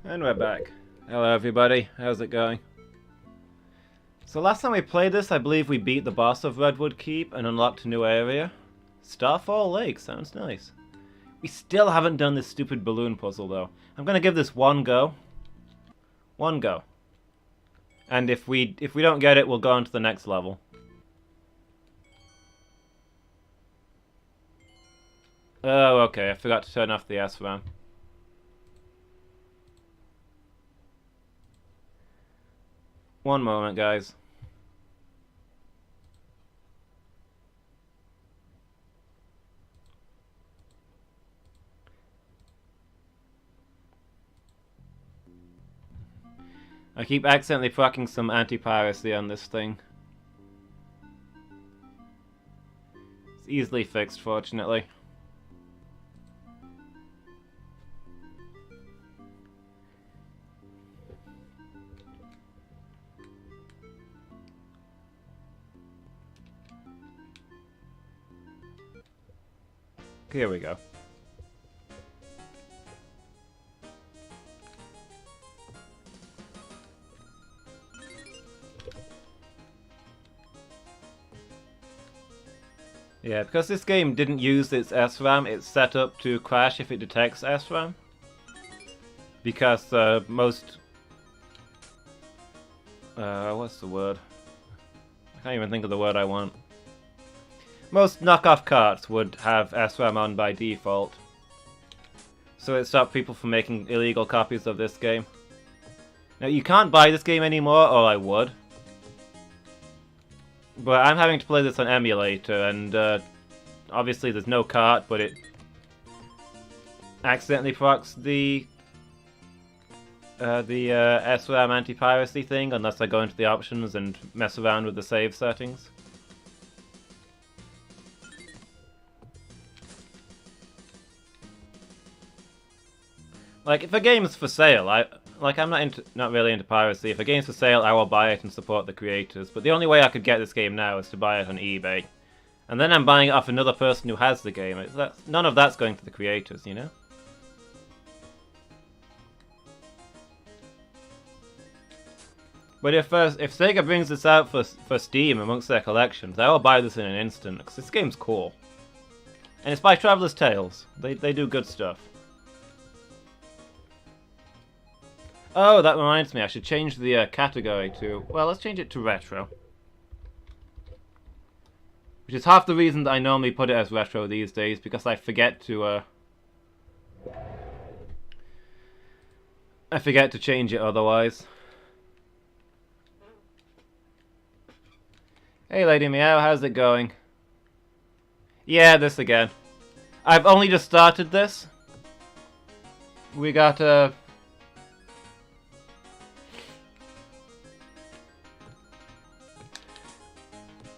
And we're back. Hello everybody, how's it going? So last time we played this, I believe we beat the boss of Redwood Keep and unlocked a new area. Starfall Lake, sounds nice. We still haven't done this stupid balloon puzzle though. I'm gonna give this one go. One go. And if we don't get it, we'll go on to the next level. Oh, okay, I forgot to turn off the SRAM. One moment, guys. I keep accidentally fucking some anti-piracy on this thing. It's easily fixed, fortunately. Here we go. Yeah, because this game didn't use its SRAM, it's set up to crash if it detects SRAM. Because most... what's the word? I can't even think of the word I want. Most knockoff carts would have SRAM on by default. So it stopped people from making illegal copies of this game. Now you can't buy this game anymore, or I would. But I'm having to play this on emulator, and obviously there's no cart, but it accidentally procs the SRAM anti-piracy thing, unless I go into the options and mess around with the save settings. Like, if a game's for sale, I'm not really into piracy. If a game's for sale, I will buy it and support the creators. But the only way I could get this game now is to buy it on eBay. And then I'm buying it off another person who has the game. None of that's going to the creators, you know? But if Sega brings this out for Steam amongst their collections, I will buy this in an instant, because this game's cool. And it's by Traveller's Tales. They do good stuff. Oh, that reminds me, I should change the category to... Well, let's change it to retro. Which is half the reason that I normally put it as retro these days, because I forget to change it otherwise. Hey Lady Meow, how's it going? Yeah, this again. I've only just started this. We got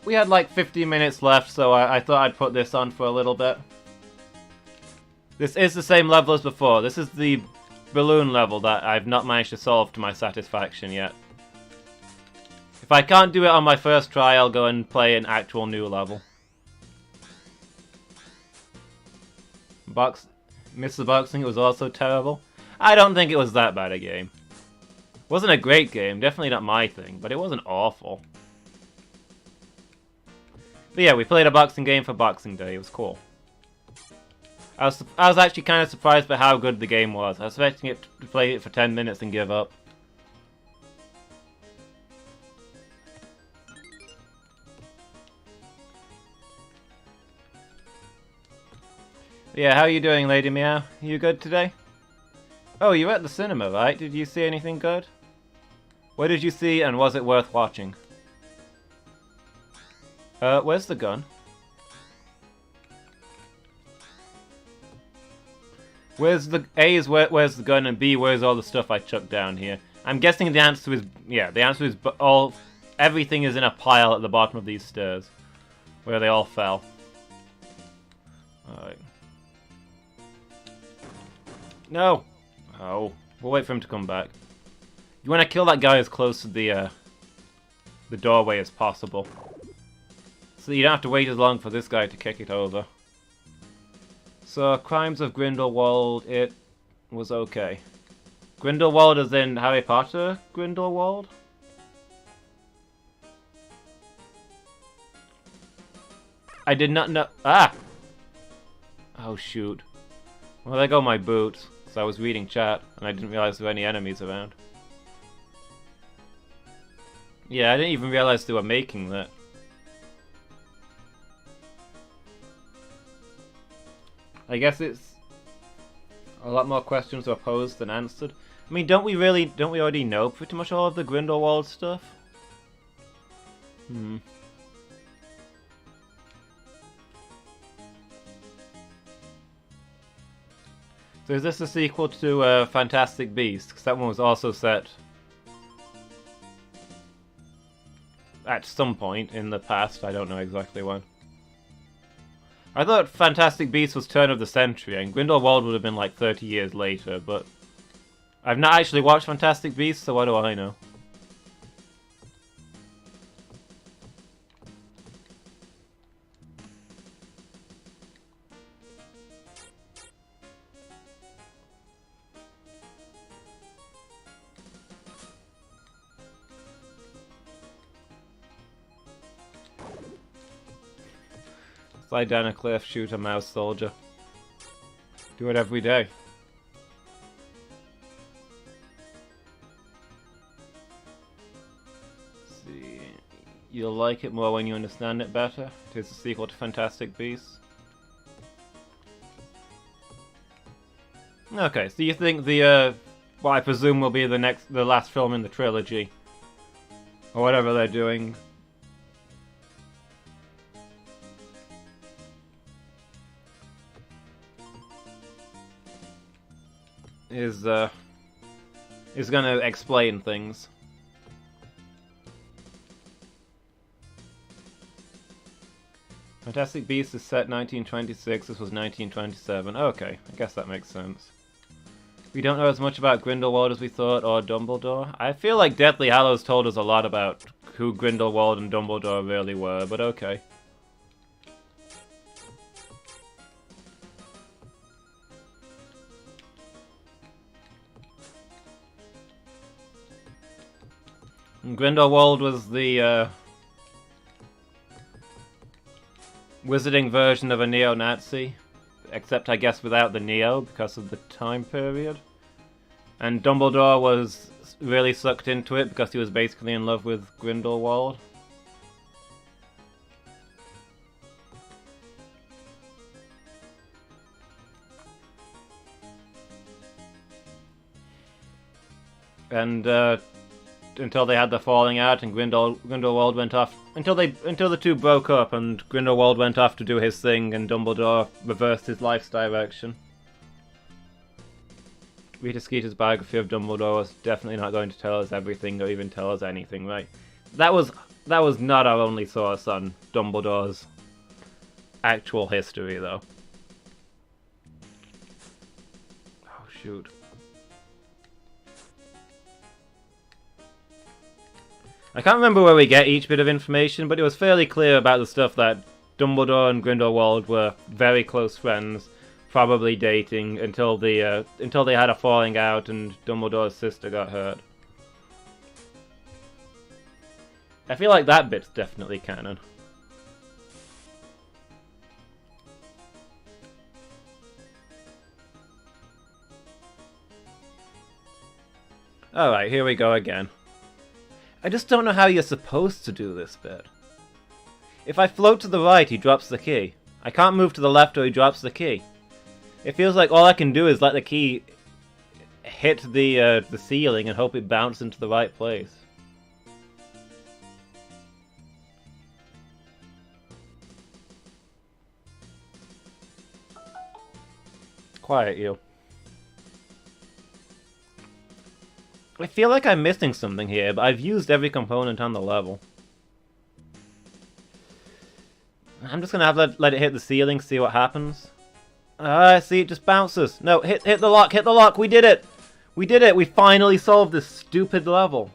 we had like 50 minutes left, so I thought I'd put this on for a little bit. This is the same level as before. This is the balloon level that I've not managed to solve to my satisfaction yet. If I can't do it on my first try, I'll go and play an actual new level. Mr. Boxing was also terrible. I don't think it was that bad a game. It wasn't a great game, definitely not my thing, but it wasn't awful. But yeah, we played a boxing game for Boxing Day. It was cool. I was actually kind of surprised by how good the game was. I was expecting it to play it for 10 minutes and give up. Yeah, how are you doing, Lady Meow? You good today? Oh, you were at the cinema, right? Did you see anything good? What did you see, and was it worth watching? Where's the gun? Where's the... A is where's the gun, and B, where's all the stuff I chucked down here? I'm guessing the answer is... Yeah, the answer is all... Everything is in a pile at the bottom of these stairs. Where they all fell. Alright. No! Oh. We'll wait for him to come back. You want to kill that guy as close to the doorway as possible. So you don't have to wait as long for this guy to kick it over. So, Crimes of Grindelwald, it was okay. Grindelwald is in Harry Potter Grindelwald? I did not know. Ah! Oh shoot. Well, there go my boots. So I was reading chat, and I didn't realize there were any enemies around. Yeah, I didn't even realize they were making that. I guess it's a lot more questions were posed than answered. I mean, don't we already know pretty much all of the Grindelwald stuff? So is this a sequel to Fantastic Beasts? Because that one was also set at some point in the past. I don't know exactly when. I thought Fantastic Beasts was turn of the century, and Grindelwald would have been like 30 years later, but I've not actually watched Fantastic Beasts, so what do I know? Slide down a cliff, shoot a mouse soldier. Do it every day. Let's see. You'll like it more when you understand it better. It is a sequel to Fantastic Beasts. Okay, so you think the what I presume will be the last film in the trilogy, or whatever they're doing, is gonna explain things. Fantastic Beasts is set 1926, this was 1927. Okay, I guess that makes sense. We don't know as much about Grindelwald as we thought, or Dumbledore. I feel like Deathly Hallows told us a lot about who Grindelwald and Dumbledore really were, but okay. Grindelwald was the wizarding version of a neo-Nazi, except I guess without the neo because of the time period. And Dumbledore was really sucked into it because he was basically in love with Grindelwald. And until they had the falling out, and Grindelwald went off until the two broke up, and Grindelwald went off to do his thing, and Dumbledore reversed his life's direction. Rita Skeeter's biography of Dumbledore was definitely not going to tell us everything, or even tell us anything, right? That was not our only source on Dumbledore's actual history, though. Oh shoot. I can't remember where we get each bit of information, but it was fairly clear about the stuff that Dumbledore and Grindelwald were very close friends, probably dating until they had a falling out and Dumbledore's sister got hurt. I feel like that bit's definitely canon. Alright, here we go again. I just don't know how you're supposed to do this bit. If I float to the right, he drops the key. I can't move to the left or he drops the key. It feels like all I can do is let the key hit the ceiling and hope it bounces into the right place. Quiet, you. I feel like I'm missing something here, but I've used every component on the level. I'm just gonna have to let it hit the ceiling, see what happens. See, it just bounces. No, hit the lock, hit the lock, we did it! We did it, we finally solved this stupid level.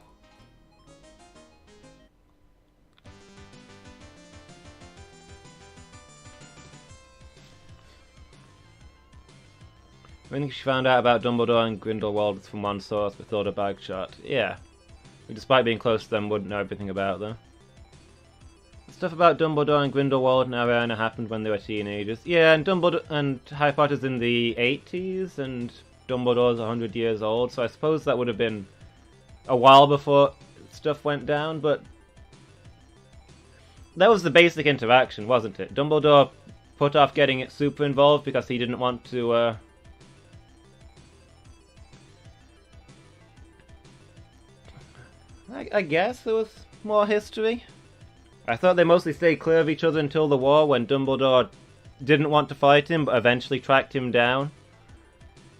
I think she found out about Dumbledore and Grindelwald from one source with Thorda Bagshot. Yeah. Who, despite being close to them, wouldn't know everything about them. Stuff about Dumbledore and Grindelwald and Ariana happened when they were teenagers. Yeah, and Dumbledore and Harry Potter's in the 80s, and Dumbledore's 100 years old, so I suppose that would have been a while before stuff went down, but that was the basic interaction, wasn't it? Dumbledore put off getting it super involved because he didn't want to, I guess there was more history. I thought they mostly stayed clear of each other until the war, when Dumbledore didn't want to fight him, but eventually tracked him down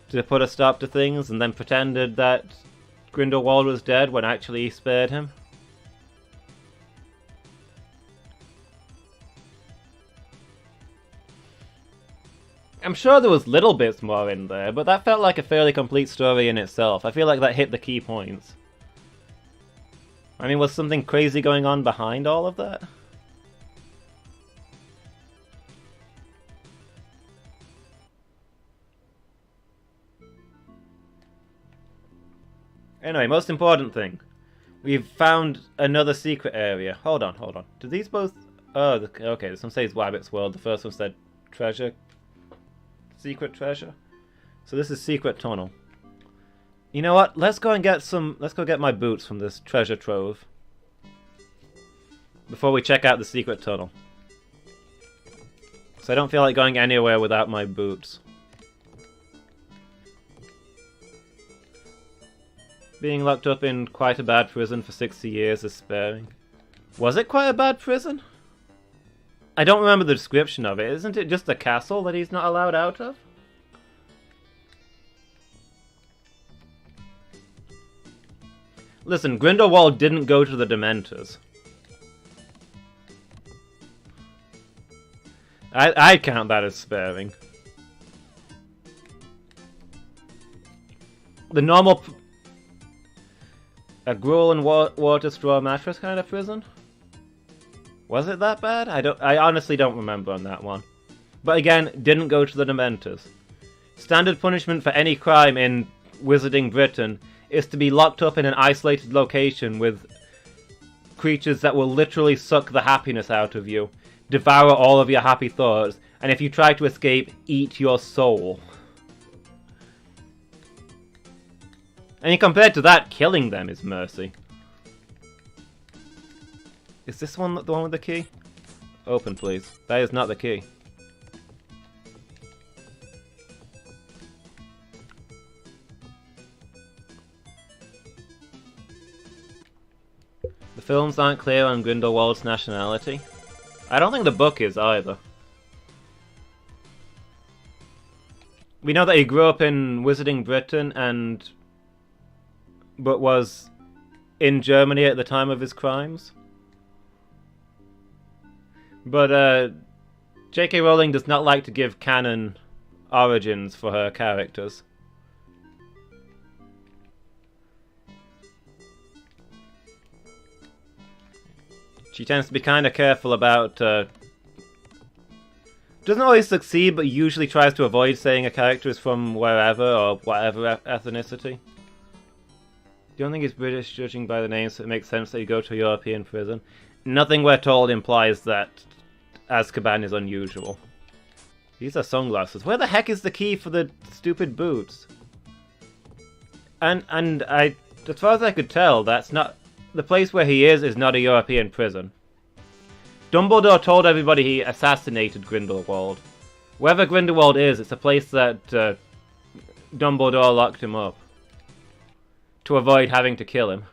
to put a stop to things, and then pretended that Grindelwald was dead when actually he spared him. I'm sure there was little bits more in there, but that felt like a fairly complete story in itself. I feel like that hit the key points. I mean, was something crazy going on behind all of that? Anyway, most important thing. We've found another secret area. Hold on, hold on. Do these both... Oh, okay, this one says Wabbit's World. The first one said treasure. Secret treasure. So this is secret tunnel. You know what? Let's go get my boots from this treasure trove before we check out the secret tunnel. So I don't feel like going anywhere without my boots. Being locked up in quite a bad prison for 60 years is sparing. Was it quite a bad prison? I don't remember the description of it. Isn't it just a castle that he's not allowed out of? Listen, Grindelwald didn't go to the Dementors. I'd count that as sparing. The normal... A gruel and water straw mattress kind of prison? Was it that bad? I honestly don't remember on that one. But again, didn't go to the Dementors. Standard punishment for any crime in Wizarding Britain is to be locked up in an isolated location with creatures that will literally suck the happiness out of you, devour all of your happy thoughts, and if you try to escape, eat your soul. And compared to that, killing them is mercy. Is this one the one with the key? Open, please. That is not the key. The films aren't clear on Grindelwald's nationality. I don't think the book is either. We know that he grew up in Wizarding Britain but was in Germany at the time of his crimes. But J.K. Rowling does not like to give canon origins for her characters. She tends to be kind of careful about... doesn't always succeed, but usually tries to avoid saying a character is from wherever or whatever ethnicity. Do you don't think he's British, judging by the name, so it makes sense that you go to a European prison? Nothing we're told implies that Azkaban is unusual. These are sunglasses. Where the heck is the key for the stupid boots? And as far as I could tell, that's not... The place where he is not a European prison. Dumbledore told everybody he assassinated Grindelwald. Wherever Grindelwald is, it's a place that Dumbledore locked him up to avoid having to kill him.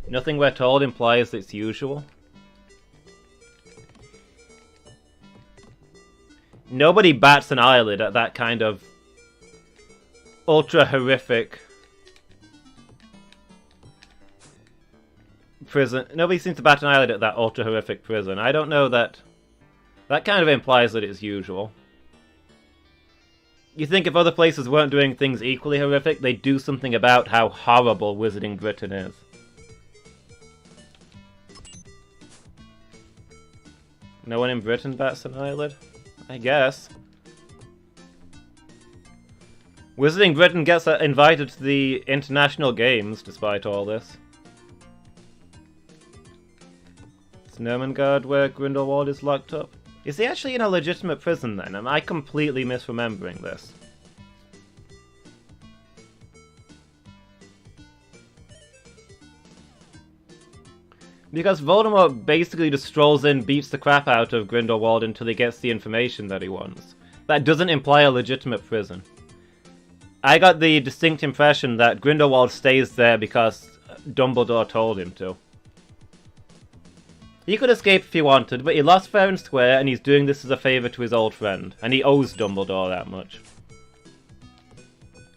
Nothing we're told implies it's usual. Nobody bats an eyelid at that kind of ultra horrific prison. Nobody seems to bat an eyelid at that ultra horrific prison. I don't know that... That kind of implies that it's usual. You think if other places weren't doing things equally horrific, they'd do something about how horrible Wizarding Britain is. No one in Britain bats an eyelid? I guess. Wizarding Britain gets invited to the international games, despite all this. It's Nurmengard where Grindelwald is locked up. Is he actually in a legitimate prison then? Am I completely misremembering this? Because Voldemort basically just strolls in, beats the crap out of Grindelwald until he gets the information that he wants. That doesn't imply a legitimate prison. I got the distinct impression that Grindelwald stays there because Dumbledore told him to. He could escape if he wanted, but he lost fair and square, and he's doing this as a favour to his old friend, and he owes Dumbledore that much.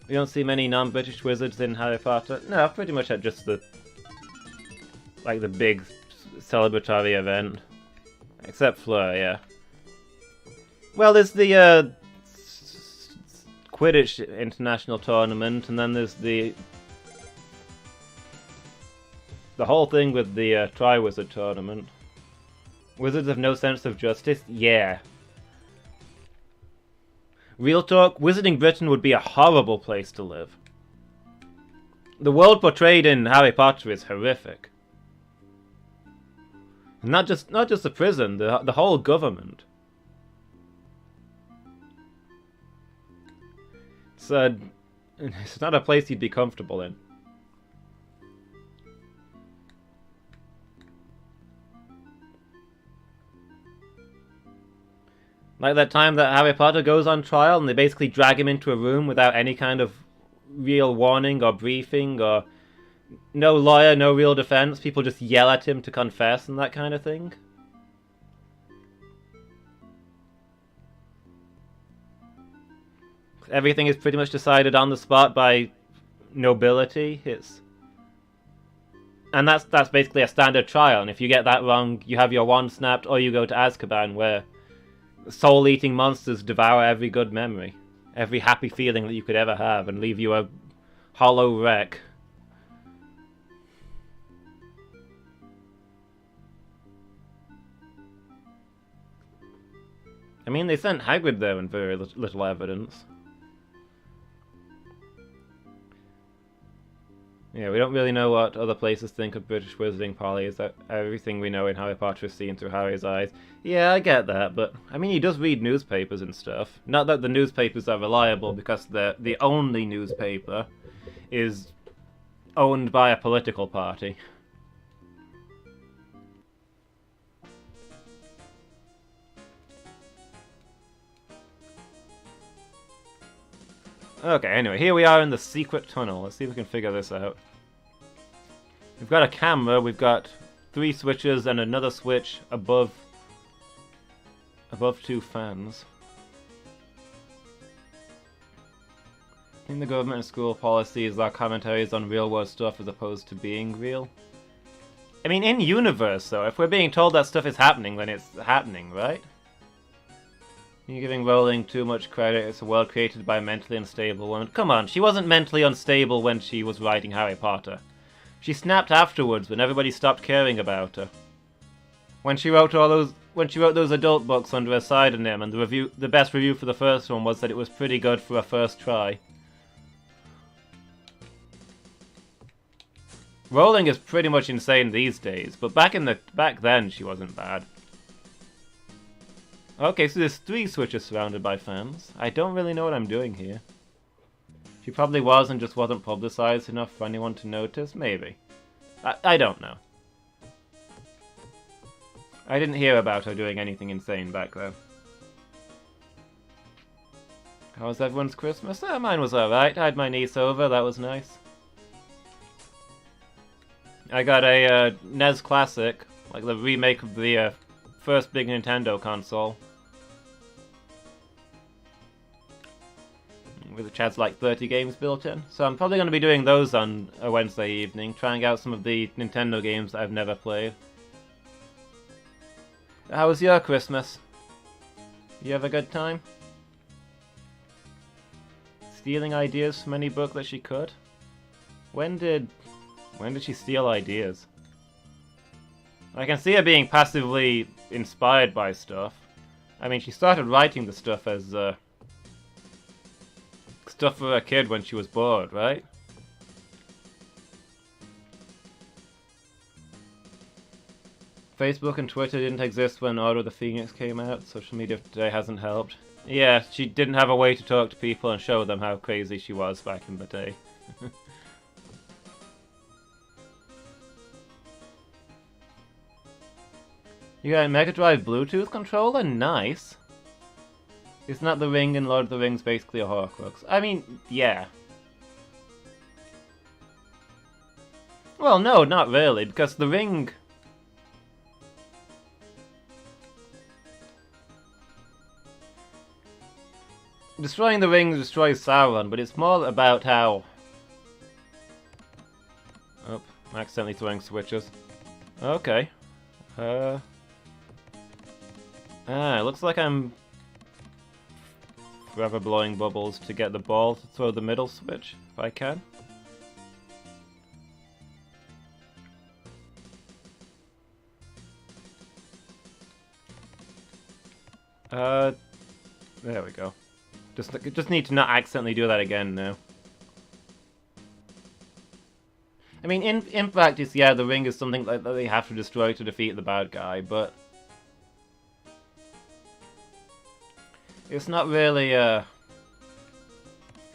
We don't see many non-British wizards in Harry Potter. No, pretty much at just the... like the big celebratory event. Except Fleur, yeah. Well, there's the Quidditch International Tournament, and then there's the whole thing with the Triwizard Tournament. Wizards have no sense of justice? Yeah. Real talk, Wizarding Britain would be a horrible place to live. The world portrayed in Harry Potter is horrific. Not just the prison, the whole government. It's not a place you'd be comfortable in. Like that time that Harry Potter goes on trial and they basically drag him into a room without any kind of real warning or briefing or no lawyer, no real defense. People just yell at him to confess and that kind of thing. Everything is pretty much decided on the spot by nobility. And that's basically a standard trial, and if you get that wrong, you have your wand snapped or you go to Azkaban, where soul-eating monsters devour every good memory. Every happy feeling that you could ever have, and leave you a hollow wreck. I mean, they sent Hagrid there in very little evidence. Yeah, we don't really know what other places think of British wizarding, Polly. Is that everything we know in Harry Potter is seen through Harry's eyes? Yeah, I get that, but I mean, he does read newspapers and stuff. Not that the newspapers are reliable, because the only newspaper is owned by a political party. Okay, anyway, here we are in the secret tunnel. Let's see if we can figure this out. We've got a camera, we've got 3 switches and another switch above 2 fans. I think the government and school policies are commentaries on real-world stuff as opposed to being real. I mean, in universe, though, if we're being told that stuff is happening, then it's happening, right? You're giving Rowling too much credit. It's a world created by a mentally unstable woman. Come on, she wasn't mentally unstable when she was writing Harry Potter. She snapped afterwards when everybody stopped caring about her. When she wrote those adult books under a pseudonym, and the best review for the first one was that it was pretty good for a first try. Rowling is pretty much insane these days, but back then she wasn't bad. Okay, so there's 3 switches surrounded by fans. I don't really know what I'm doing here. She probably was and just wasn't publicized enough for anyone to notice? Maybe. I don't know. I didn't hear about her doing anything insane back then. How was everyone's Christmas? Mine was alright. I had my niece over, that was nice. I got a NES Classic, like the remake of the first big Nintendo console. Which has like 30 games built in. So I'm probably going to be doing those on a Wednesday evening, trying out some of the Nintendo games that I've never played. How was your Christmas? You have a good time? Stealing ideas from any book that she could? When did she steal ideas? I can see her being passively inspired by stuff. I mean, she started writing the stuff as stuff for a kid when she was bored, right? Facebook and Twitter didn't exist when Order of the Phoenix came out. Social media today hasn't helped. Yeah, she didn't have a way to talk to people and show them how crazy she was back in the day. You got a Mega Drive Bluetooth controller? Nice. Isn't that the ring in Lord of the Rings basically a Horcrux? I mean, yeah. Well, no, not really, because the ring... Destroying the ring destroys Sauron, but it's more about how... Oh, I'm accidentally throwing switches. Okay. It looks like I'm forever blowing bubbles to get the ball to throw the middle switch, if I can. There we go. Just need to not accidentally do that again now. I mean, in practice, yeah, the ring is something that they have to destroy to defeat the bad guy, but... It's not really,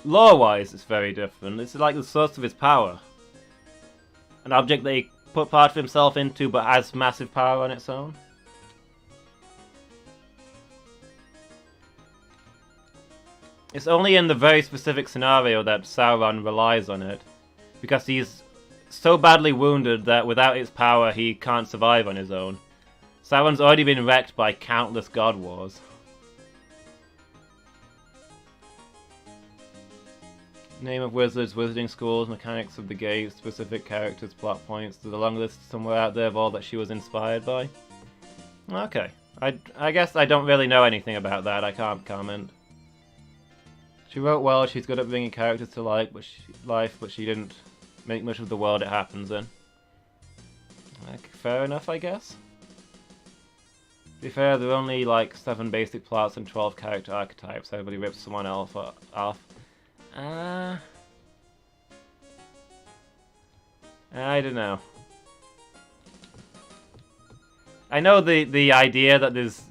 lore-wise, it's very different. It's like the source of his power. An object that he put part of himself into, but has massive power on its own. It's only in the very specific scenario that Sauron relies on it, because he's so badly wounded that without its power he can't survive on his own. Sauron's already been wrecked by countless god wars. Name of wizards, wizarding schools, mechanics of the gate, specific characters, plot points. There's a long list somewhere out there of all that she was inspired by. Okay. I guess I don't really know anything about that, I can't comment. She wrote well, she's good at bringing characters to life, but she didn't make much of the world it happens in. Like, fair enough, I guess? To be fair, there are only like 7 basic plots and 12 character archetypes. Everybody rips someone else off. I don't know. I know the idea that there's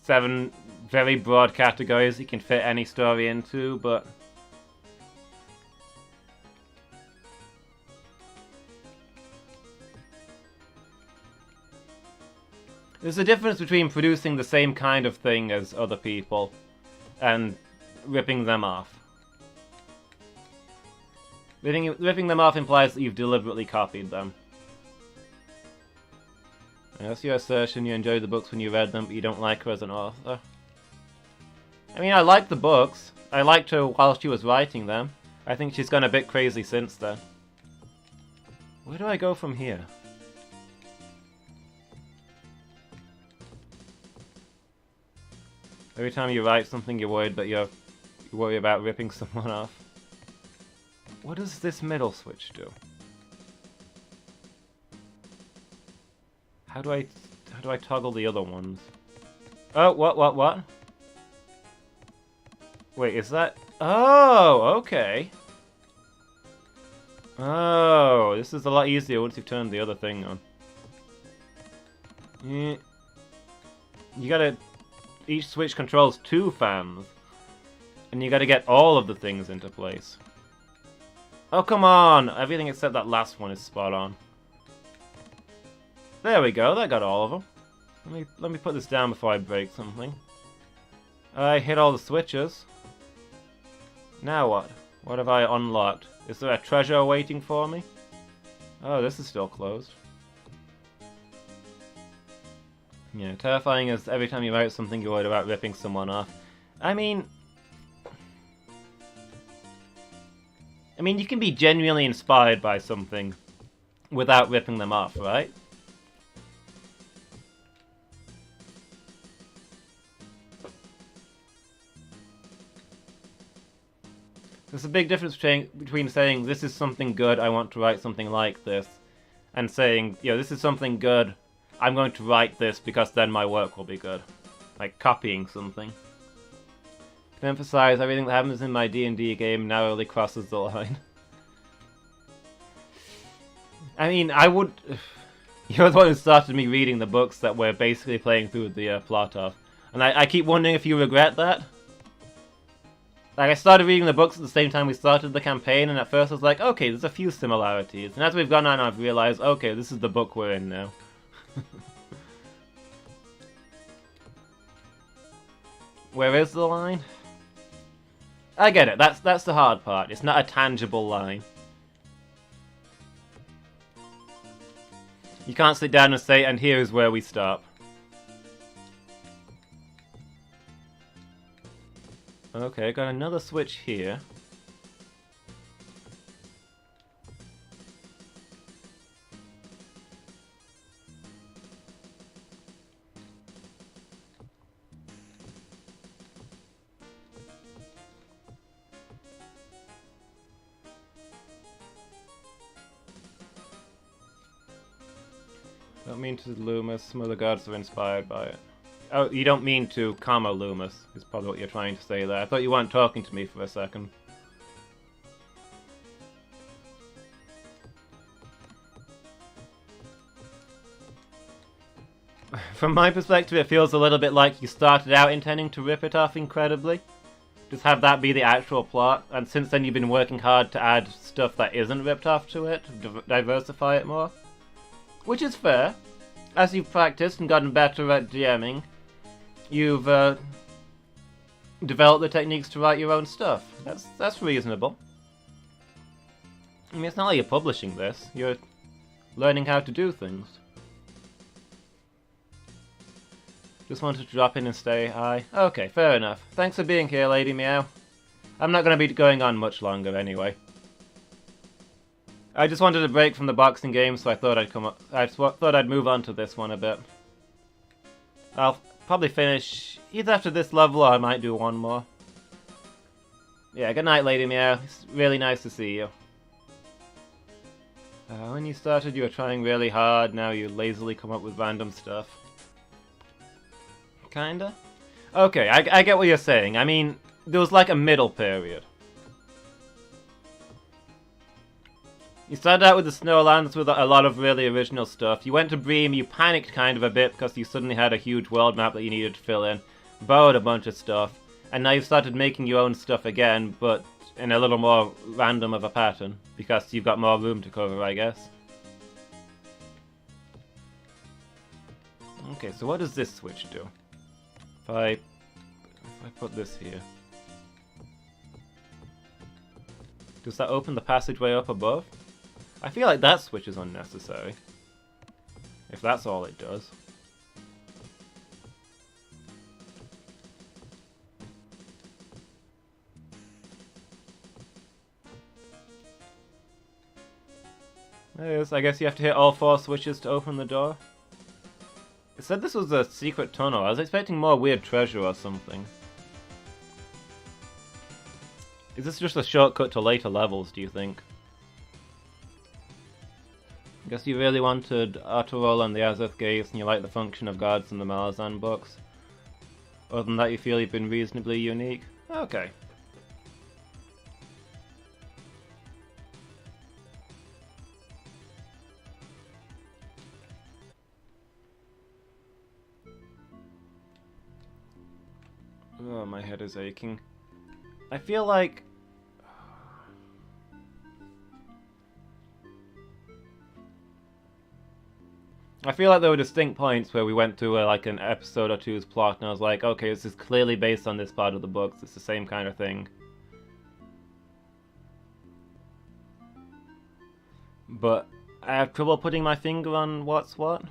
7 very broad categories you can fit any story into, but... There's a difference between producing the same kind of thing as other people and ripping them off. Ripping them off implies that you've deliberately copied them. That's your assertion. You enjoyed the books when you read them, but you don't like her as an author. I mean, I liked the books. I liked her while she was writing them. I think she's gone a bit crazy since then. Where do I go from here? Every time you write something, you're worried that you worry about ripping someone off. What does this middle switch do? How do I toggle the other ones? Oh, what? Wait, is that... Oh, okay. Oh, this is a lot easier once you've turned the other thing on. Yeah. You gotta... Each switch controls 2 fans. And you gotta get all of the things into place. Oh, come on! Everything except that last one is spot on. There we go, that got all of them. Let me put this down before I break something. I hit all the switches. Now what? What have I unlocked? Is there a treasure waiting for me? Oh, this is still closed. Yeah, terrifying is every time you write something you're worried about ripping someone off. I mean, you can be genuinely inspired by something without ripping them off, right? There's a big difference between saying, this is something good, I want to write something like this, and saying, this is something good, I'm going to write this because then my work will be good. like copying something. To emphasize, everything that happens in my D&D game narrowly crosses the line. I mean, I would... You're the one who started me reading the books that we're basically playing through the plot of. And I keep wondering if you regret that. Like, I started reading the books at the same time we started the campaign, and at first I was like, okay, there's a few similarities. And as we've gone on, I've realized, okay, this is the book we're in now. Where is the line? I get it, that's the hard part. It's not a tangible line. You can't sit down and say, and here is where we stop. Okay, got another switch here. Don't mean to Lumus, some of the gods are inspired by it. Oh, you don't mean to, comma, Lumus, is probably what you're trying to say there. I thought you weren't talking to me for a second. From my perspective, it feels a little bit like you started out intending to rip it off incredibly. Just have that be the actual plot, and since then you've been working hard to add stuff that isn't ripped off to it, to diversify it more. Which is fair. As you've practiced and gotten better at DMing, you've developed the techniques to write your own stuff. That's reasonable. I mean, it's not like you're publishing this. You're learning how to do things. Just wanted to drop in and say hi. Okay, fair enough. Thanks for being here, Lady Meow. I'm not going to be going on much longer anyway. I just wanted a break from the boxing game, so I thought I'd move on to this one a bit. I'll probably finish either after this level or I might do one more. Yeah, good night, Lady Meow. It's really nice to see you. When you started, you were trying really hard. Now you lazily come up with random stuff. Kinda? Okay, I get what you're saying. I mean, there was like a middle period. You started out with the Snowlands with a lot of really original stuff. You went to Bream, you panicked kind of a bit because you suddenly had a huge world map that you needed to fill in. Borrowed a bunch of stuff. And now you've started making your own stuff again, but in a little more random of a pattern. Because you've got more room to cover, I guess. Okay, so what does this switch do? If I put this here. Does that open the passageway up above? I feel like that switch is unnecessary. If that's all it does. There it is. I guess you have to hit all 4 switches to open the door. It said this was a secret tunnel. I was expecting more weird treasure or something. Is this just a shortcut to later levels, do you think? I guess you really wanted auto-roll on the Azeth Gates and you like the function of guards in the Malazan books. Other than that, you feel you've been reasonably unique? Okay. Oh, my head is aching. I feel like... there were distinct points where we went through like an episode or two's plot and I was like, okay, this is clearly based on this part of the books, it's the same kind of thing. But I have trouble putting my finger on what's what.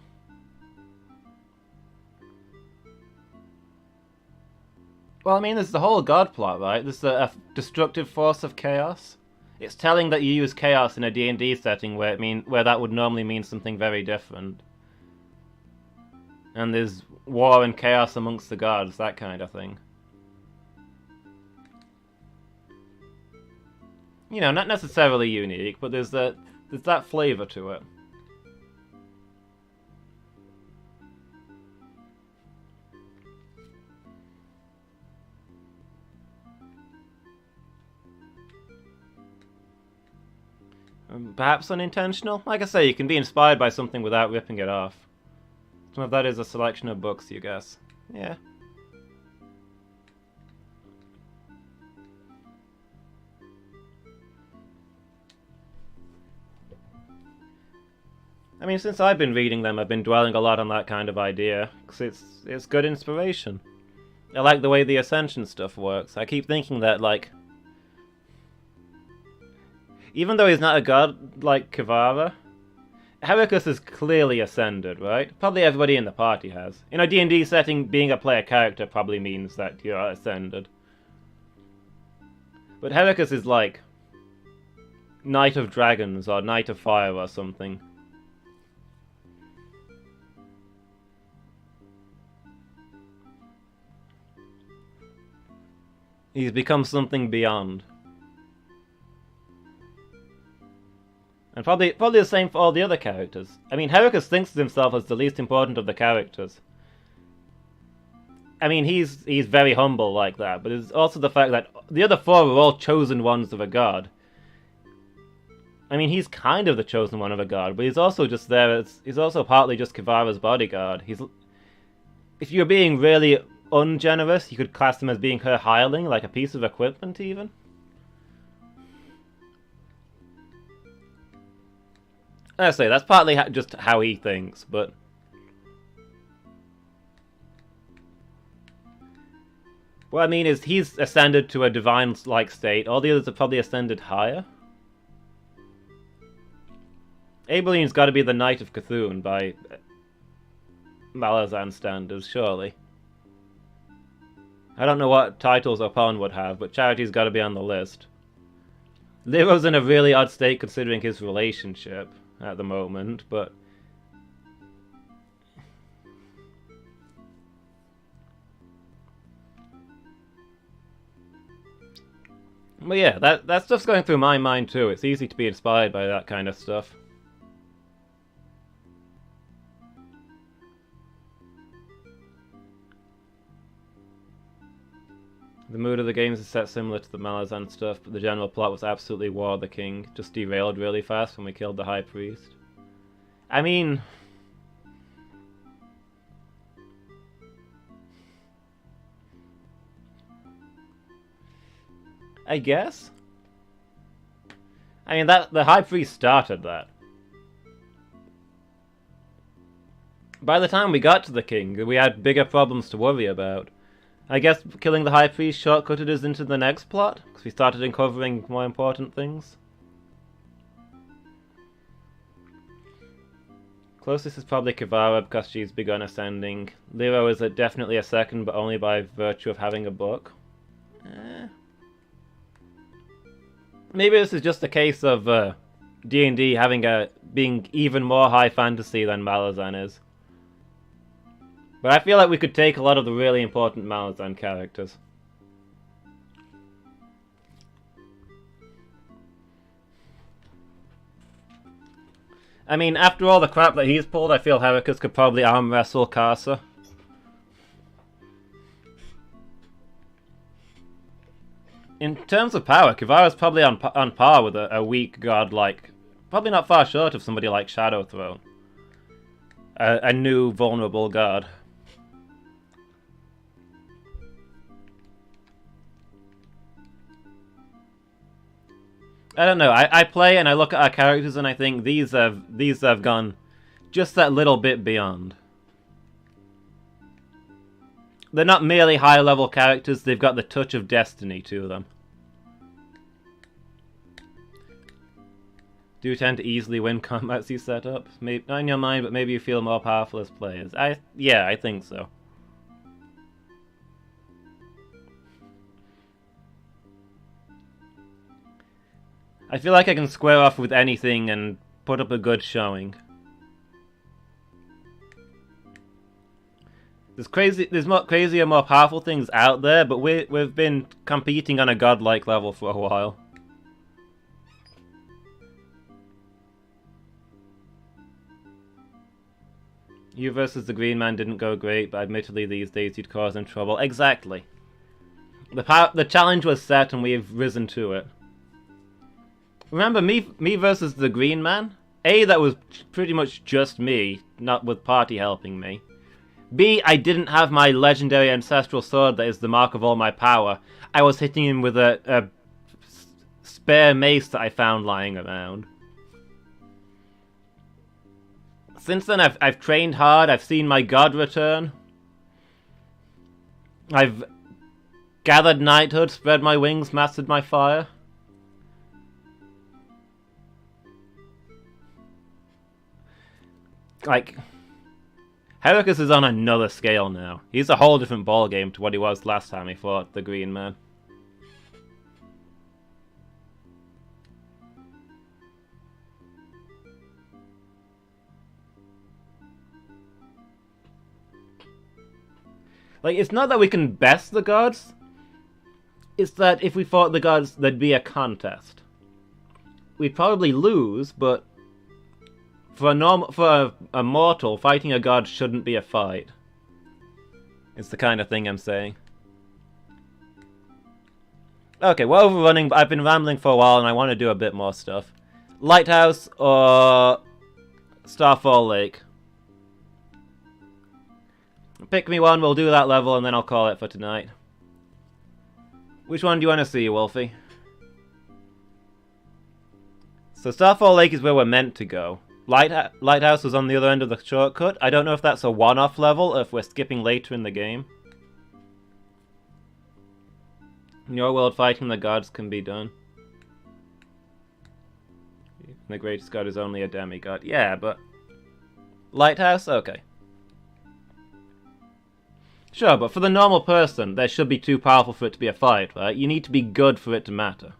Well, I mean, there's the whole god plot, right? There's a destructive force of chaos. It's telling that you use chaos in a D&D setting where that would normally mean something very different. And there's war and chaos amongst the gods, that kind of thing. You know, not necessarily unique, but there's that flavor to it. Perhaps unintentional? Like I say, you can be inspired by something without ripping it off. Some of that is a selection of books, you guess. Yeah. I mean, since I've been reading them, I've been dwelling a lot on that kind of idea, because it's good inspiration. I like the way the Ascension stuff works. I keep thinking that, like, even though he's not a god like Kivara, Heracles is clearly ascended, right? Probably everybody in the party has. In a D&D setting, being a player character probably means that you're ascended. But Heracles is like Knight of Dragons or Knight of Fire or something. He's become something beyond. And probably the same for all the other characters. I mean, Heracles thinks of himself as the least important of the characters. I mean, he's very humble like that, but it's also the fact that the other four are all chosen ones of a god. I mean, he's kind of the chosen one of a god, but he's also just there as... He's also partly just Kivara's bodyguard. If you're being really ungenerous, you could class him as being her hireling, like a piece of equipment even. I say, that's partly just how he thinks, but... What I mean is, he's ascended to a divine-like state. All the others have probably ascended higher. Abelin's got to be the Knight of Cthulhu by Malazan standards, surely. I don't know what titles Opon would have, but Charity's got to be on the list. Lero's in a really odd state considering his relationship at the moment, but... But yeah, that stuff's going through my mind too. It's easy to be inspired by that kind of stuff. The mood of the games is set similar to the Malazan stuff, but the general plot was absolutely War of the King, just derailed really fast when we killed the High Priest. I mean... I guess? I mean, the High Priest started that. By the time we got to the King, we had bigger problems to worry about. I guess killing the High Priest shortcutted us into the next plot, because we started uncovering more important things. Closest is probably Kivara, because she's begun ascending. Lero is definitely a second, but only by virtue of having a book. Maybe this is just a case of D&D being even more high fantasy than Malazan is. But I feel like we could take a lot of the really important Malazan characters. I mean, after all the crap that he's pulled, I feel Heracles could probably arm wrestle Karsa. In terms of power, Kivara's probably on par with a weak god like... Probably not far short of somebody like Shadow Throne. A new, vulnerable god. I don't know, I play and I look at our characters and I think these have gone just that little bit beyond. They're not merely higher level characters, they've got the touch of destiny to them. Do you tend to easily win combats you set up? Maybe, not in your mind, but maybe you feel more powerful as players. Yeah, I think so. I feel like I can square off with anything and put up a good showing. There's more crazier, more powerful things out there, but we've been competing on a godlike level for a while. You versus the Green Man didn't go great, but admittedly these days you'd cause him trouble. Exactly. The challenge was set and we've risen to it. Remember, me versus the Green Man? A, that was pretty much just me, not with party helping me. B, I didn't have my legendary ancestral sword that is the mark of all my power. I was hitting him with a spare mace that I found lying around. Since then, I've trained hard, I've seen my god return. I've gathered knighthood, spread my wings, mastered my fire. Like, Heracles is on another scale now. He's a whole different ballgame to what he was last time he fought the Green Man. Like, it's not that we can best the gods. It's that if we fought the gods, there'd be a contest. We'd probably lose, but for a mortal, fighting a god shouldn't be a fight. It's the kind of thing I'm saying. Okay, we're overrunning, but I've been rambling for a while and I want to do a bit more stuff. Lighthouse or Starfall Lake? Pick me one, we'll do that level, and then I'll call it for tonight. Which one do you want to see, Wolfie? So Starfall Lake is where we're meant to go. Lighthouse was on the other end of the shortcut. I don't know if that's a one-off level, or if we're skipping later in the game. In your world, fighting the gods can be done. The greatest god is only a demigod. Yeah, but... Lighthouse? Okay. Sure, but for the normal person, they should be too powerful for it to be a fight, right? You need to be good for it to matter.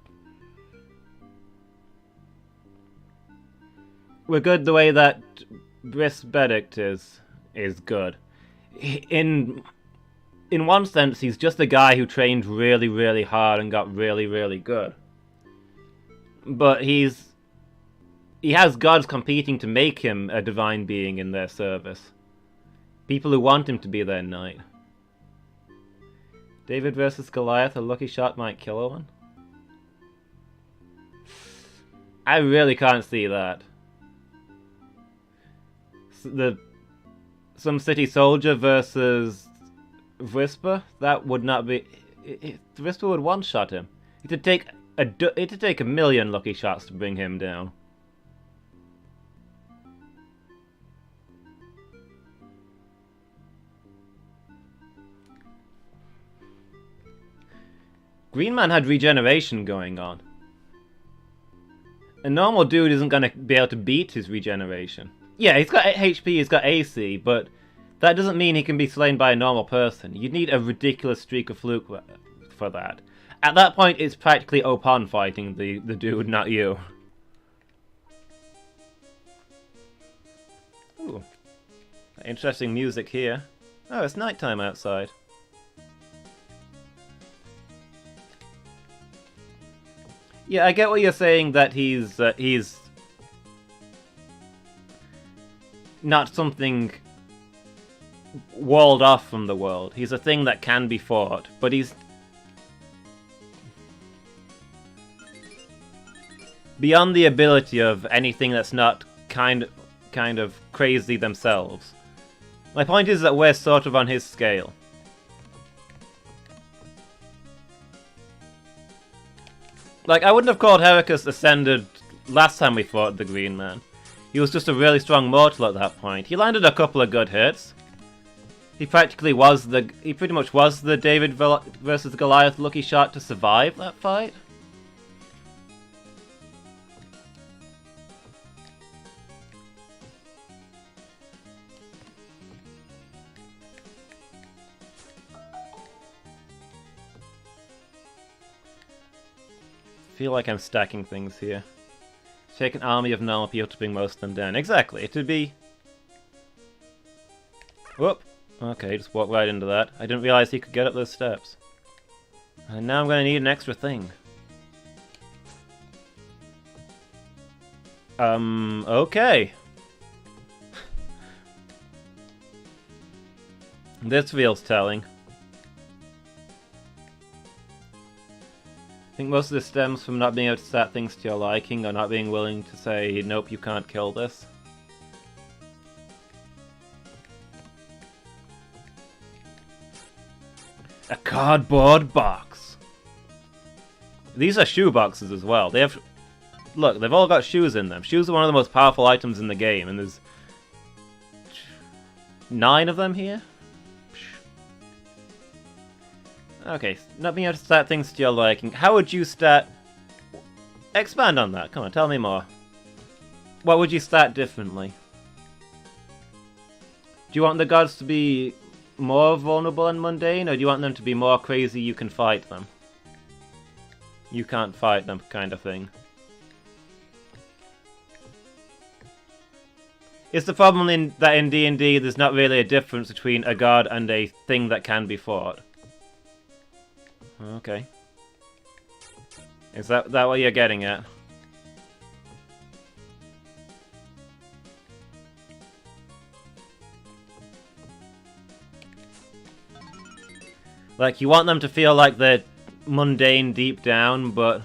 We're good the way that Briss Benedict is good. In one sense, he's just a guy who trained really, really hard and got really, really good. But he has gods competing to make him a divine being in their service. People who want him to be their knight. David versus Goliath, a lucky shot might kill one? I really can't see that. Some city soldier versus Whisper? That would not be... Whisper would one-shot him. It'd take a million lucky shots to bring him down. Green Man had regeneration going on. A normal dude isn't going to be able to beat his regeneration. Yeah, he's got HP, he's got AC, but that doesn't mean he can be slain by a normal person. You'd need a ridiculous streak of fluke for that. At that point, it's practically Opon fighting the dude, not you. Ooh. Interesting music here. Oh, it's nighttime outside. Yeah, I get what you're saying, that he's not something walled off from the world. He's a thing that can be fought, but he's beyond the ability of anything that's not kind of crazy themselves. My point is that we're sort of on his scale. Like, I wouldn't have called Heracles Ascended last time we fought the Green Man. He was just a really strong mortal at that point. He landed a couple of good hits. He pretty much was the David versus Goliath lucky shot to survive that fight. I feel like I'm stacking things here. Take an army of normal people to bring most of them down. Exactly, it would be... Whoop! Okay, just walk right into that. I didn't realize he could get up those steps. And now I'm going to need an extra thing. Okay. This feels telling. think most of this stems from not being able to set things to your liking, or not being willing to say, nope, you can't kill this. A cardboard box! These are shoe boxes as well. They have... Look, they've all got shoes in them. Shoes are one of the most powerful items in the game, and there's 9 of them here? Okay, not being able to stat things to your liking. How would you stat... Expand on that, come on, tell me more. What would you stat differently? Do you want the gods to be more vulnerable and mundane, or do you want them to be more crazy you can fight them? You can't fight them, kind of thing. It's the problem that in D&D there's not really a difference between a god and a thing that can be fought. Okay. Is that what you're getting at? Like, you want them to feel like they're mundane deep down, but...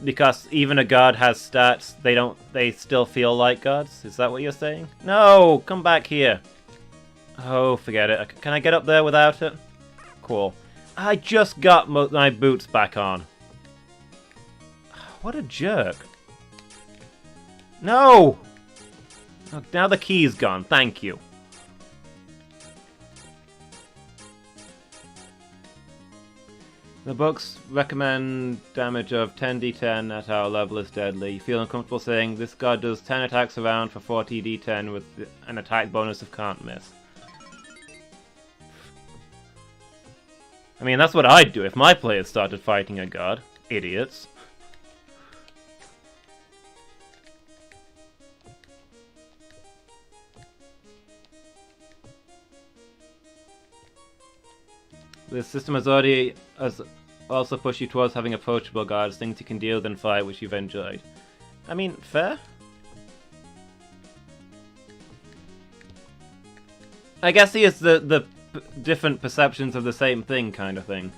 Because even a god has stats, they still feel like gods? Is that what you're saying? No! Come back here! Oh, forget it. Can I get up there without it? Cool. I just got my boots back on. What a jerk. No! Oh, now the key's gone, thank you. The books recommend damage of 10d10 at our level is deadly. You feel uncomfortable saying this god does 10 attacks around for 40d10 with an attack bonus of can't miss. I mean, that's what I'd do if my players started fighting a god. Idiots. This system has also pushed you towards having approachable guards, things you can deal with and fight, which you've enjoyed. I mean, fair? I guess he is the different perceptions of the same thing kind of thing.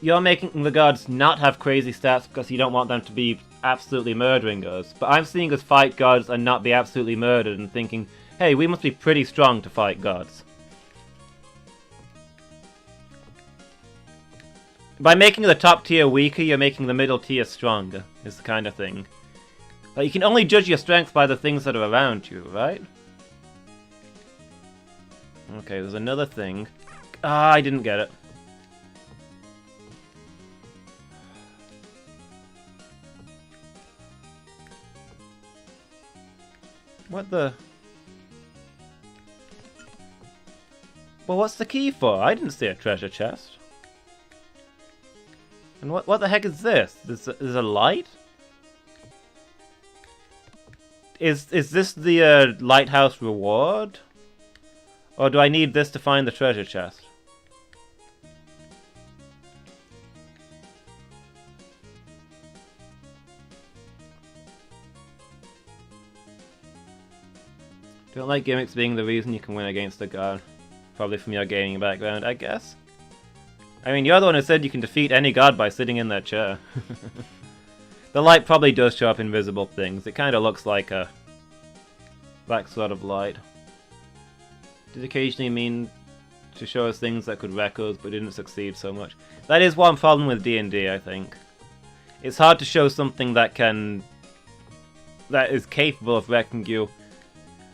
You're making the guards not have crazy stats because you don't want them to be absolutely murdering us, but I'm seeing us fight gods and not be absolutely murdered and thinking, hey, we must be pretty strong to fight gods. By making the top tier weaker, you're making the middle tier stronger, is the kind of thing. Like, you can only judge your strength by the things that are around you, right? Okay, there's another thing. Ah, I didn't get it. What the... Well, what's the key for? I didn't see a treasure chest. And what the heck is this? There's a light? Is this the lighthouse reward? Or do I need this to find the treasure chest? Don't like gimmicks being the reason you can win against a god. Probably from your gaming background, I guess. I mean, you're the one who said you can defeat any god by sitting in that chair. The light probably does show up invisible things. It kind of looks like a... that sort of light. Did occasionally mean to show us things that could wreck us, but didn't succeed so much. That is one problem with D&D, I think. It's hard to show something that is capable of wrecking you,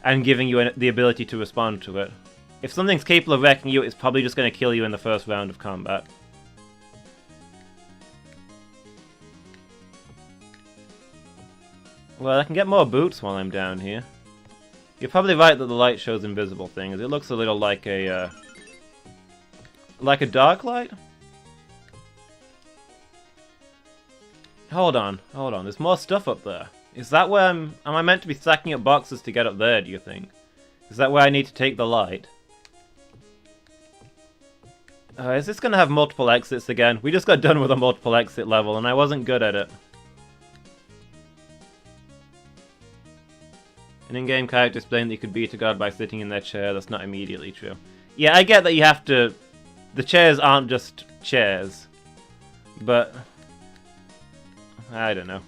and giving you the ability to respond to it. If something's capable of wrecking you, it's probably just going to kill you in the first round of combat. Well, I can get more boots while I'm down here. You're probably right that the light shows invisible things. It looks a little like a dark light? Hold on. There's more stuff up there. Is that where am I meant to be stacking up boxes to get up there, do you think? Is that where I need to take the light? Is this going to have multiple exits again? We just got done with a multiple exit level and I wasn't good at it. An in-game character explained that you could beat a god by sitting in their chair. That's not immediately true. Yeah, I get that you have to... The chairs aren't just chairs. But... I don't know.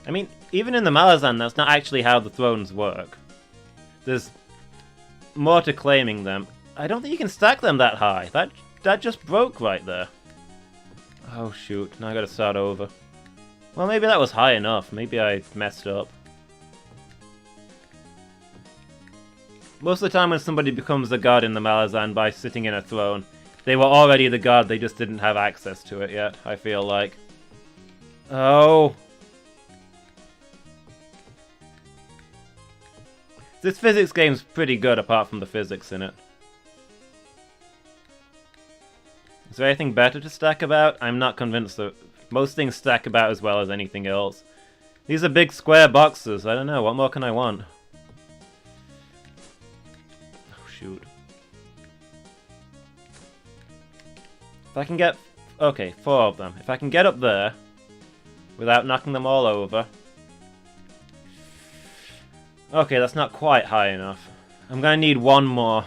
I mean, even in the Malazan, that's not actually how the thrones work. There's more to claiming them. I don't think you can stack them that high. That just broke right there. Oh shoot, now I gotta start over. Well, maybe that was high enough. Maybe I messed up. Most of the time when somebody becomes a god in the Malazan by sitting in a throne, they were already the god, they just didn't have access to it yet, I feel like. Oh... This physics game's pretty good apart from the physics in it. Is there anything better to stack about? I'm not convinced that most things stack about as well as anything else. These are big square boxes. I don't know, what more can I want? Oh shoot. If I can get... Okay, 4 of them. If I can get up there without knocking them all over... Okay, that's not quite high enough. I'm gonna need one more.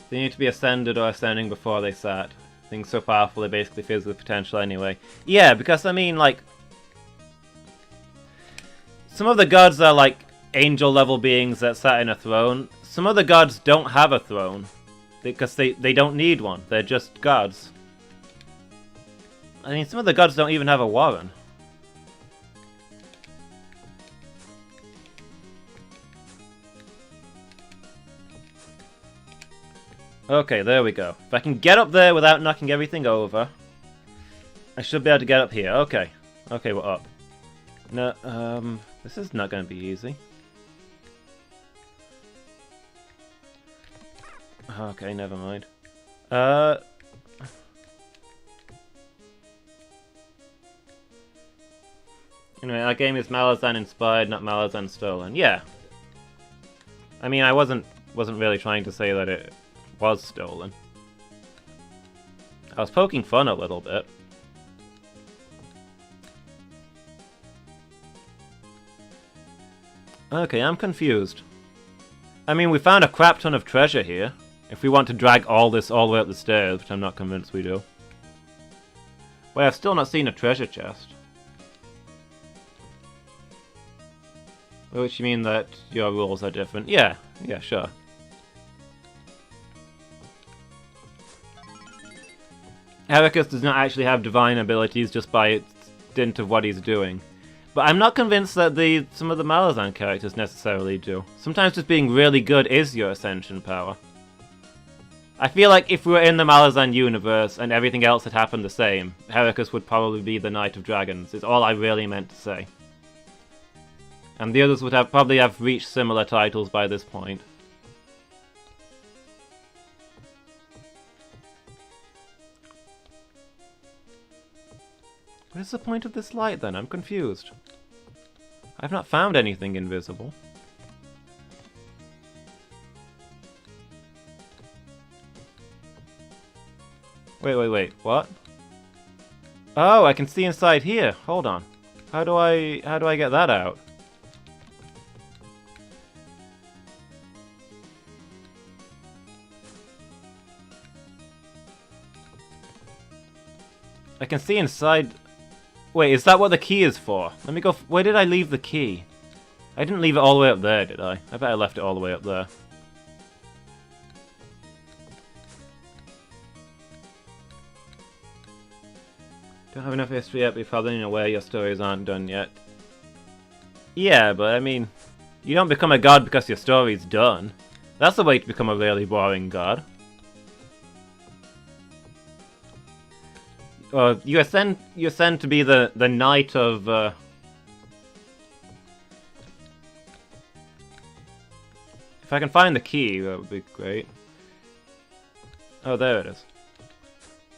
They need to be ascended or ascending before they sat. Things so powerful they basically fizz with potential anyway. Yeah, because I mean, like... Some of the gods are like angel level beings that sat in a throne. Some of the gods don't have a throne. Because they don't need one. They're just gods. I mean, some of the gods don't even have a warren. Okay, there we go. If I can get up there without knocking everything over, I should be able to get up here. Okay. Okay, we're up. No, this is not going to be easy. Okay, never mind. Anyway, our game is Malazan inspired, not Malazan stolen. Yeah. I mean, I wasn't really trying to say that it was stolen. I was poking fun a little bit. Okay, I'm confused. I mean, we found a crap ton of treasure here. If we want to drag all this all the way up the stairs, which I'm not convinced we do. Wait, I've still not seen a treasure chest. Which you mean that your rules are different? Yeah, sure. Heracus does not actually have divine abilities just by its dint of what he's doing. But I'm not convinced that some of the Malazan characters necessarily do. Sometimes just being really good is your ascension power. I feel like if we were in the Malazan universe and everything else had happened the same, Heracus would probably be the Knight of Dragons, is all I really meant to say. And the others would probably have reached similar titles by this point. What is the point of this light then? I'm confused. I've not found anything invisible. Wait, what? Oh, I can see inside here. Hold on. How do I get that out? I can see inside... Wait, is that what the key is for? Let me go... Where did I leave the key? I didn't leave it all the way up there, did I? I bet I left it all the way up there. Don't have enough history yet, but you're probably aware your stories aren't done yet. Yeah, but I mean... You don't become a god because your story's done. That's the way to become a really boring god. You ascend to be the knight of... If I can find the key, that would be great. Oh, there it is.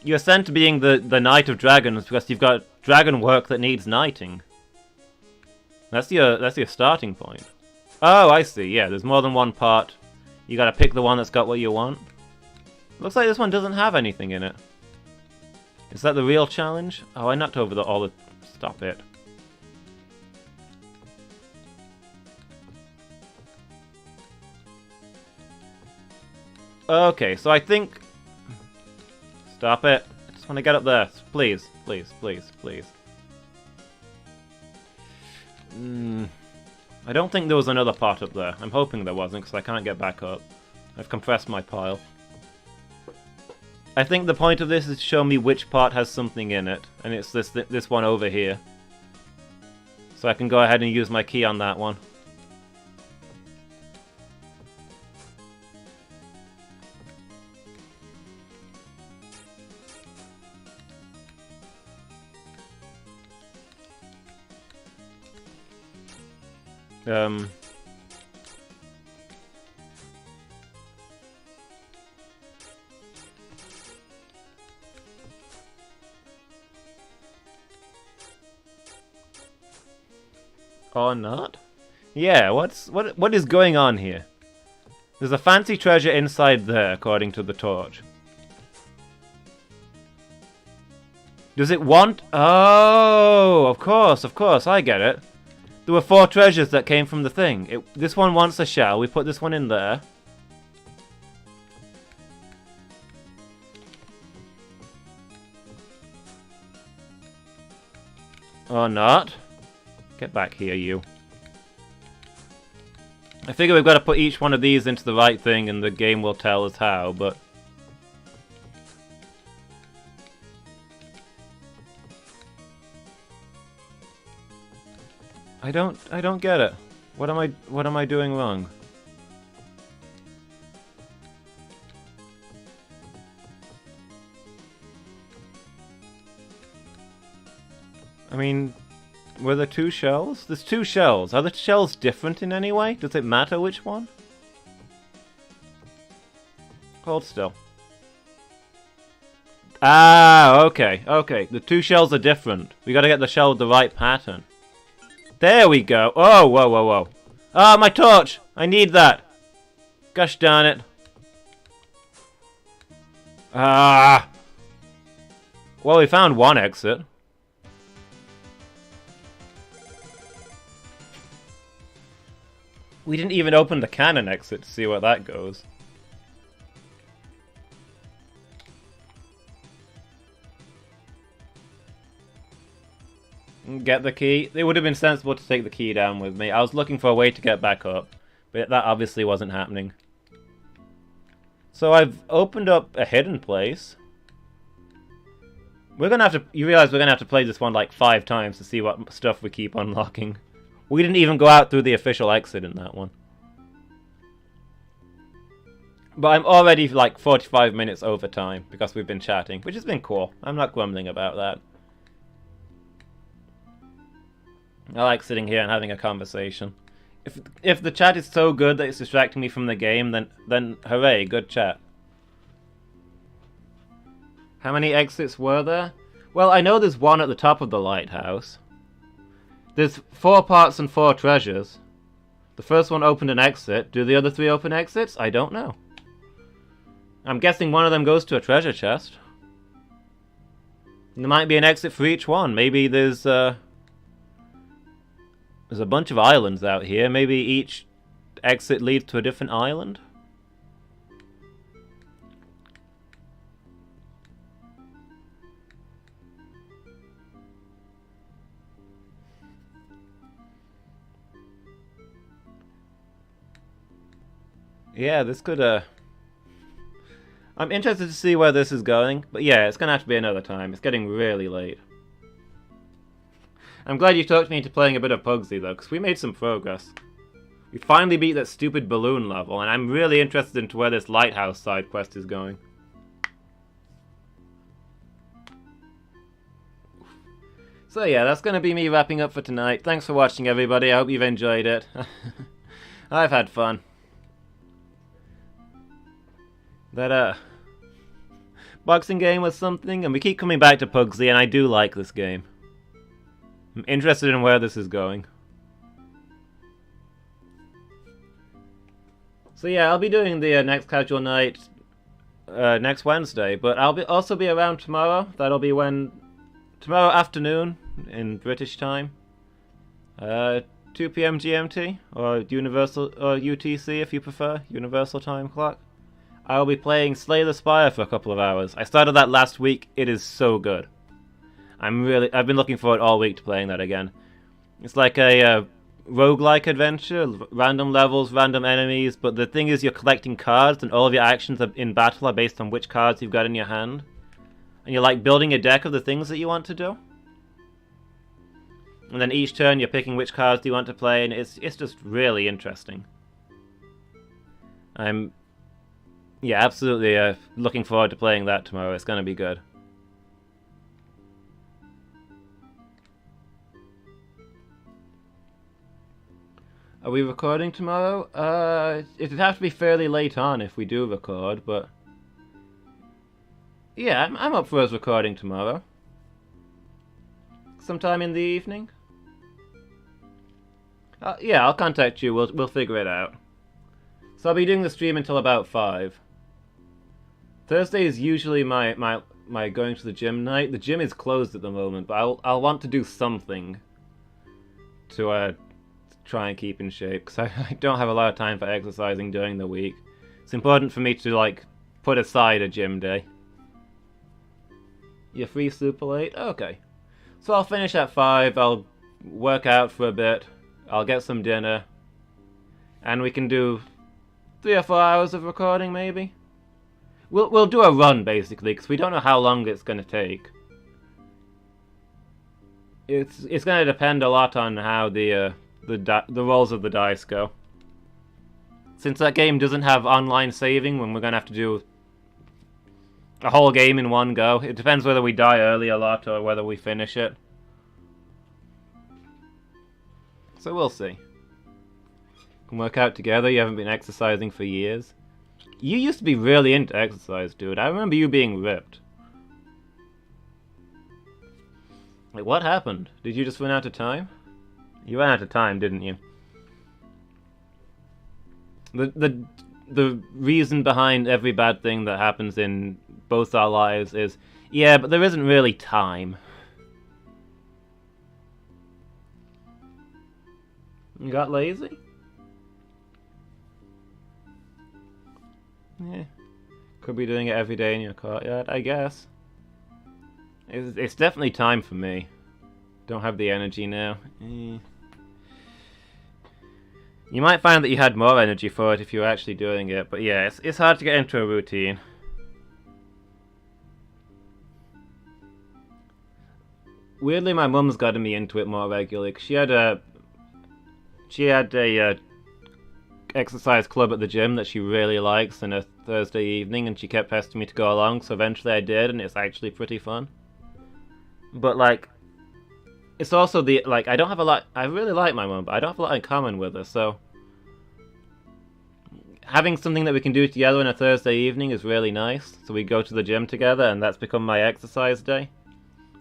You ascend to being the Knight of Dragons because you've got dragon work that needs knighting. That's your starting point. Oh, I see. Yeah, there's more than one part. You gotta pick the one that's got what you want. Looks like this one doesn't have anything in it. Is that the real challenge? Oh, I knocked over all the... Stop it. Okay, so I think... Stop it. I just want to get up there. Please, please, please, please. I don't think there was another part up there. I'm hoping there wasn't, because I can't get back up. I've compressed my pile. I think the point of this is to show me which part has something in it, and it's this one over here. So I can go ahead and use my key on that one. Or not? Yeah, what is going on here? There's a fancy treasure inside there, according to the torch. Does it want... Oh, of course, I get it. There were 4 treasures that came from the thing. This one wants a shell. We put this one in there. Or not. Get back here, you. I figure we've got to put each one of these into the right thing and the game will tell us how, but... I don't get it. What am I doing wrong? I mean, were there 2 shells? There's 2 shells. Are the shells different in any way? Does it matter which one? Hold still. Ah, okay. The 2 shells are different. We gotta get the shell with the right pattern. There we go. Oh, whoa. Ah, my torch! I need that! Gosh darn it. Ah! Well, we found one exit. We didn't even open the cannon exit to see where that goes. Get the key. It would have been sensible to take the key down with me. I was looking for a way to get back up, but that obviously wasn't happening. So I've opened up a hidden place. We're gonna have to... You realize we're gonna have to play this one like 5 times to see what stuff we keep unlocking. We didn't even go out through the official exit in that one. But I'm already like 45 minutes over time because we've been chatting, which has been cool. I'm not grumbling about that. I like sitting here and having a conversation. If the chat is so good that it's distracting me from the game, then hooray, good chat. How many exits were there? Well, I know there's one at the top of the lighthouse. There's 4 parts and 4 treasures. The first one opened an exit. Do the other 3 open exits? I don't know. I'm guessing one of them goes to a treasure chest. There might be an exit for each one. Maybe there's a bunch of islands out here. Maybe each exit leads to a different island. Yeah, this could, I'm interested to see where this is going, but yeah, it's gonna have to be another time. It's getting really late. I'm glad you talked me into playing a bit of Puggsy, though, because we made some progress. We finally beat that stupid balloon level, and I'm really interested into where this lighthouse side quest is going. So yeah, that's gonna be me wrapping up for tonight. Thanks for watching, everybody. I hope you've enjoyed it. I've had fun. That, boxing game was something, and we keep coming back to Puggsy, and I do like this game. I'm interested in where this is going. So yeah, I'll be doing the next casual night next Wednesday, but I'll also be around tomorrow. That'll be tomorrow afternoon in British time, 2 p.m. GMT or Universal or UTC if you prefer, Universal Time Clock. I'll be playing Slay the Spire for a couple of hours. I started that last week. It is so good. I've been looking forward all week to playing that again. It's like a roguelike adventure, random levels, random enemies, but the thing is you're collecting cards and all of your actions in battle are based on which cards you've got in your hand. And you're like building a deck of the things that you want to do. And then each turn you're picking which cards you want to play, and it's just really interesting. Yeah, absolutely looking forward to playing that tomorrow. It's going to be good. Are we recording tomorrow? It'd have to be fairly late on if we do record, but... Yeah, I'm up for us recording tomorrow. Sometime in the evening? Yeah, I'll contact you. We'll figure it out. So I'll be doing the stream until about 5. Thursday is usually my going to the gym night. The gym is closed at the moment, but I'll want to do something to try and keep in shape, because I don't have a lot of time for exercising during the week. It's important for me to like put aside a gym day. You're free super late? Okay. So I'll finish at 5, I'll work out for a bit, I'll get some dinner, and we can do 3 or 4 hours of recording maybe? We'll do a run basically, because we don't know how long it's going to take. It's going to depend a lot on how the rolls of the dice go. Since that game doesn't have online saving, when we're going to have to do a whole game in one go, it depends whether we die early a lot or whether we finish it. So we'll see. Can work out together. You haven't been exercising for years. You used to be really into exercise, dude. I remember you being ripped. Like, what happened? Did you just run out of time? You ran out of time, didn't you? The reason behind every bad thing that happens in both our lives is, yeah, but there isn't really time. You got lazy? Yeah. Could be doing it every day in your courtyard, I guess. It's definitely time for me. Don't have the energy now. You might find that you had more energy for it if you were actually doing it, but yeah, it's hard to get into a routine. Weirdly, my mum's gotten me into it more regularly, because she had a exercise club at the gym that she really likes on a Thursday evening, and she kept pestering me to go along, so eventually I did, and it's actually pretty fun. But like, it's also I don't have a lot. I really like my mum, but I don't have a lot in common with her, so having something that we can do together on a Thursday evening is really nice. So we go to the gym together, and that's become my exercise day.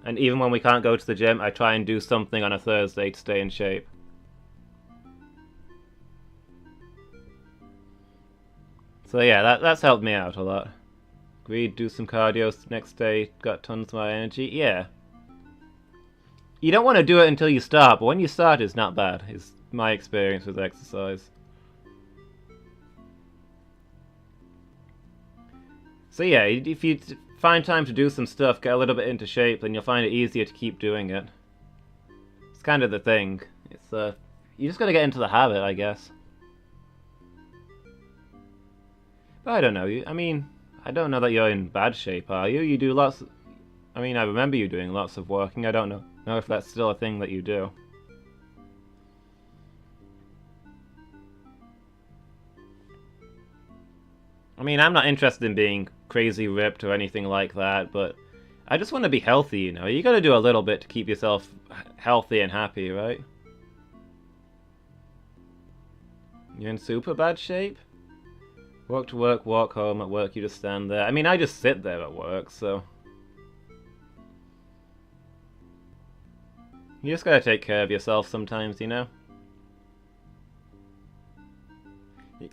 And even when we can't go to the gym, I try and do something on a Thursday to stay in shape. So yeah, that's helped me out a lot. Agreed, do some cardio next day, got tons more energy. Yeah. You don't want to do it until you start, but when you start, it's not bad. It's my experience with exercise. So yeah, if you find time to do some stuff, get a little bit into shape, then you'll find it easier to keep doing it. It's kind of the thing. It's you just gotta get into the habit, I guess. But I don't know. I mean, I don't know that you're in bad shape, are you? You do lots... I mean, I remember you doing lots of walking. I don't know if that's still a thing that you do. I mean, I'm not interested in being crazy ripped or anything like that, but I just want to be healthy, you know? You gotta do a little bit to keep yourself healthy and happy, right? You're in super bad shape? Walk to work, walk home. At work, you just stand there. I mean, I just sit there at work, so... You just gotta take care of yourself sometimes, you know?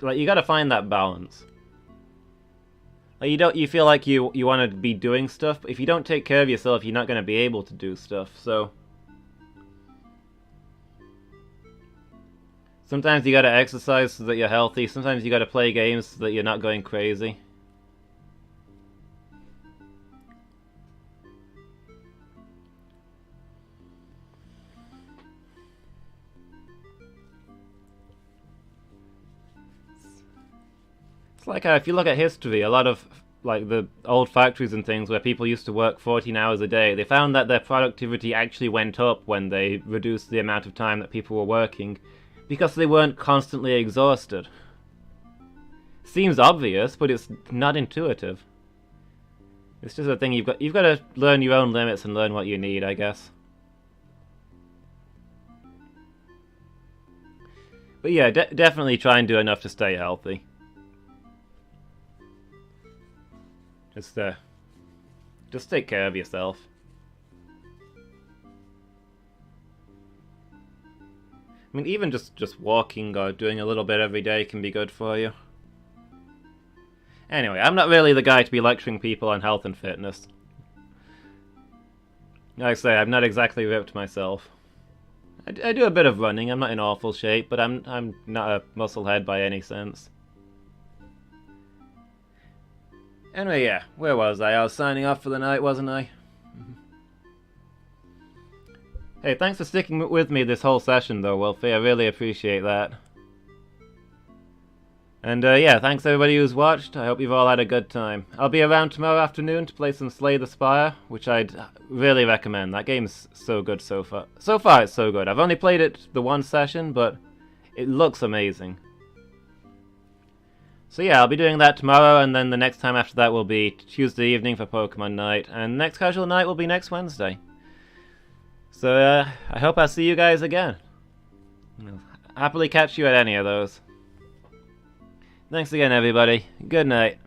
Like, you gotta find that balance. Like, you feel like you want to be doing stuff, but if you don't take care of yourself, you're not going to be able to do stuff, so... Sometimes you gotta exercise so that you're healthy, sometimes you gotta play games so that you're not going crazy. It's like if you look at history, a lot of like the old factories and things where people used to work 14 hours a day, they found that their productivity actually went up when they reduced the amount of time that people were working, because they weren't constantly exhausted. Seems obvious, but it's not intuitive. It's just a thing you've got to learn your own limits and learn what you need, I guess. But yeah, definitely try and do enough to stay healthy. Just take care of yourself. I mean, even just walking or doing a little bit every day can be good for you. Anyway, I'm not really the guy to be lecturing people on health and fitness. Like I say, I'm not exactly ripped myself. I do a bit of running. I'm not in awful shape, but I'm not a musclehead by any sense. Anyway, yeah, where was I? I was signing off for the night, wasn't I? Hey, thanks for sticking with me this whole session, though, Wolfie. I really appreciate that. And, yeah, thanks everybody who's watched. I hope you've all had a good time. I'll be around tomorrow afternoon to play some Slay the Spire, which I'd really recommend. That game's so good so far. So far, it's so good. I've only played it the one session, but it looks amazing. So yeah, I'll be doing that tomorrow, and then the next time after that will be Tuesday evening for Pokemon Night, and next casual night will be next Wednesday. So I hope I'll see you guys again. I'll happily catch you at any of those. Thanks again, everybody. Good night.